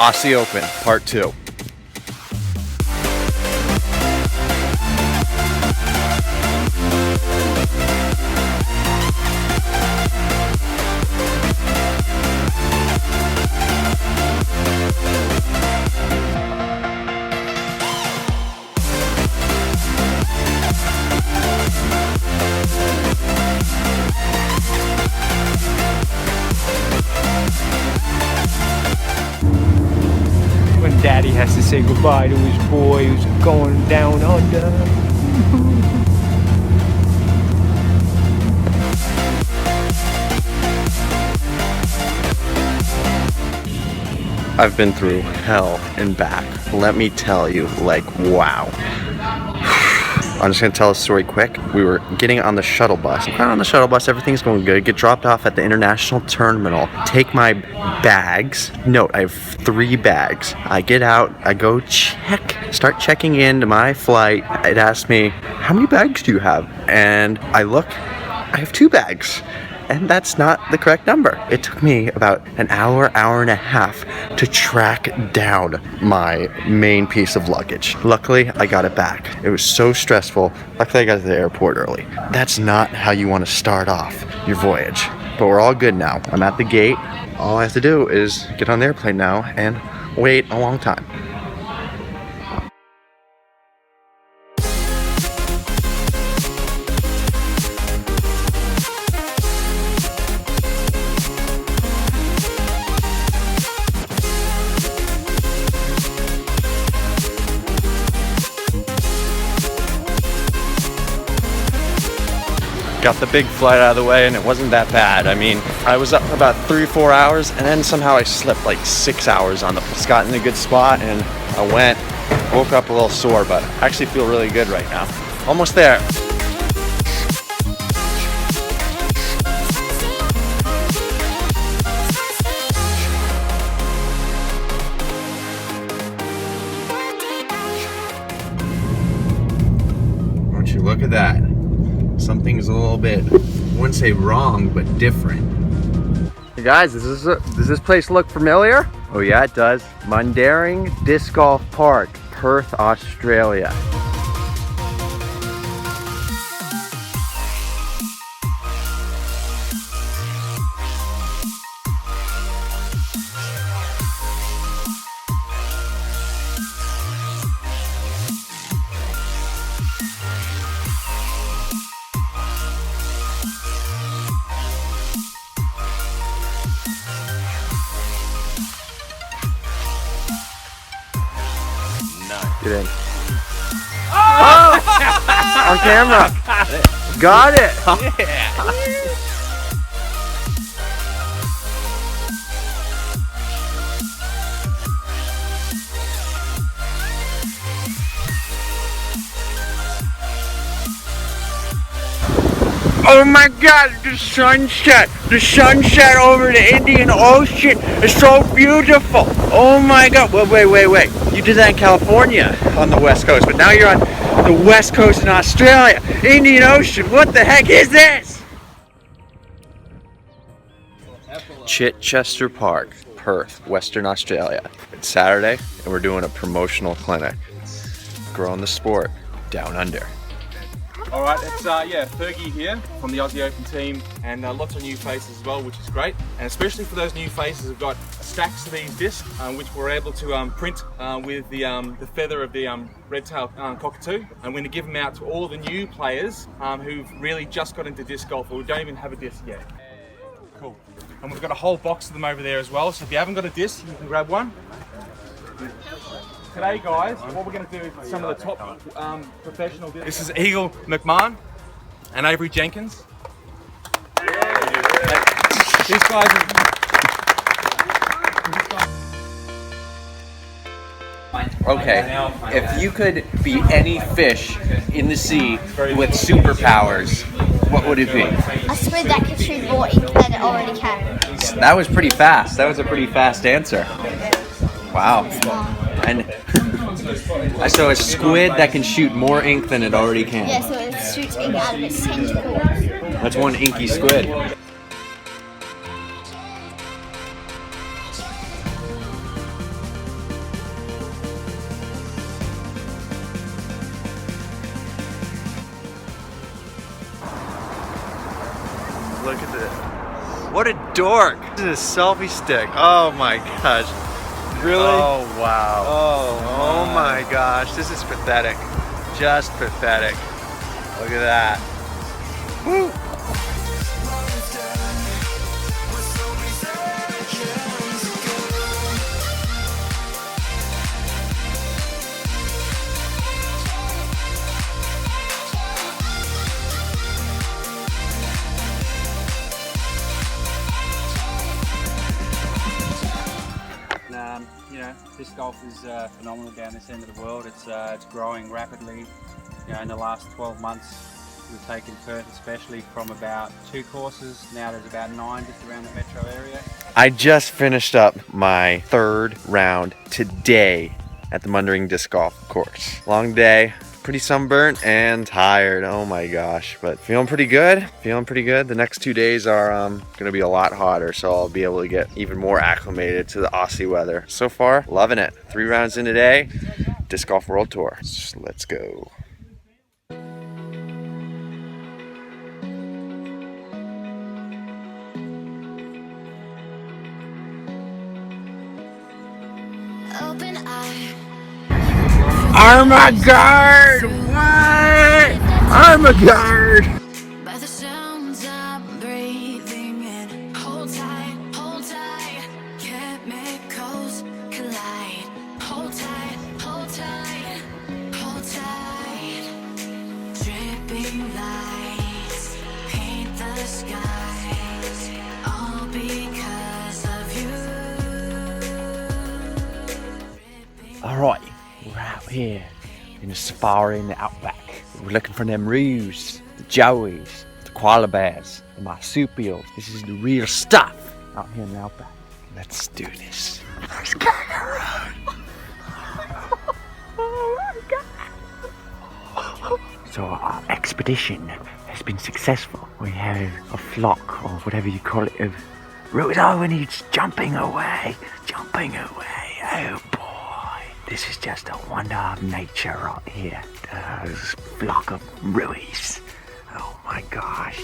Aussie Open, Part 2. When Daddy has to say goodbye to his boy who's going down under. I've been through hell and back. Let me tell you, like, wow. I'm just gonna tell a story quick. We were getting on the shuttle bus. I'm on the shuttle bus, everything's going good. Get dropped off at the international terminal. Take my bags. Note, I have 3 bags. I get out, I go start checking into my flight. It asked me, how many bags do you have? And I look, I have 2 bags. And that's not the correct number. It took me about an hour and a half to track down my main piece of luggage. Luckily, I got it back. It was so stressful. Luckily, I got to the airport early. That's not how you want to start off your voyage. But we're all good now. I'm at the gate. All I have to do is get on the airplane now and wait a long time. Got the big flight out of the way and it wasn't that bad. I mean, I was up for about 3 or 4 hours and then somehow I slept like 6 hours on the bus. Got in a good spot and I woke up a little sore, but I actually feel really good right now. Almost there. Won't you look at that? Something's a little bit, I wouldn't say wrong, but different. Hey guys, does this place look familiar? Oh yeah, it does. Mundaring Disc Golf Park, Perth, Australia. Get in. Oh! On camera. Got it. Yeah. Oh my God, the sunset over the Indian Ocean is so beautiful. Oh my God, wait. You did that in California on the West Coast, but now you're on the West Coast in Australia. Indian Ocean, what the heck is this? Chichester Park, Perth, Western Australia. It's Saturday and we're doing a promotional clinic. Growing the sport down under. Alright, it's Fergie here from the Aussie Open team, and lots of new faces as well, which is great. And especially for those new faces, we've got stacks of these discs, which we're able to print with the feather of the red-tailed cockatoo. And we're going to give them out to all the new players who've really just got into disc golf or who don't even have a disc yet. Cool. And we've got a whole box of them over there as well, so if you haven't got a disc, you can grab one. Today, guys, what we're going to do is some of the top professional. This is Eagle McMahon and Avery Jenkins. These guys Okay, if you could be any fish in the sea with superpowers, what would it be? A squid that can shoot more ink than it already can. That was pretty fast. That was a pretty fast answer. Wow. And so a squid that can shoot more ink than it already can. Yeah, so it shoots ink out of its tentacles. That's one inky squid. Look at this. What a dork. This is a selfie stick. Oh my gosh. Really? Oh wow. Oh, Oh my gosh. This is pathetic. Just pathetic. Look at that. Woo. You know, disc golf is phenomenal down this end of the world. It's growing rapidly. You know, in the last 12 months, we've taken Perth, especially from about 2 courses. Now there's about 9 just around the metro area. I just finished up my 3rd round today at the Mundering Disc Golf course. Long day, pretty sunburnt and tired. Oh my gosh, but feeling pretty good. Feeling pretty good. The next 2 days are gonna be a lot hotter, so I'll be able to get even more acclimated to the Aussie weather. So far, loving it. 3 rounds in today, Disc Golf World Tour. So let's go. Open eye. Armor guard! What? Armor guard! By the sounds I'm breathing in. Hold tight, chemicals collide. Hold tight, hold tight, hold tight. Dripping lights paint the skies, all because of you. Alright, we're out here in the safari in the Outback. We're looking for them roos, the joeys, the koala bears, the marsupials. This is the real stuff out here in the Outback. Let's do this. There's kangaroos! Oh my god! So our expedition has been successful. We have a flock, or whatever you call it, of roos. Oh, and he's jumping away, jumping away. Oh boy. This is just a wonder of nature right here. This flock of ruies. Oh my gosh.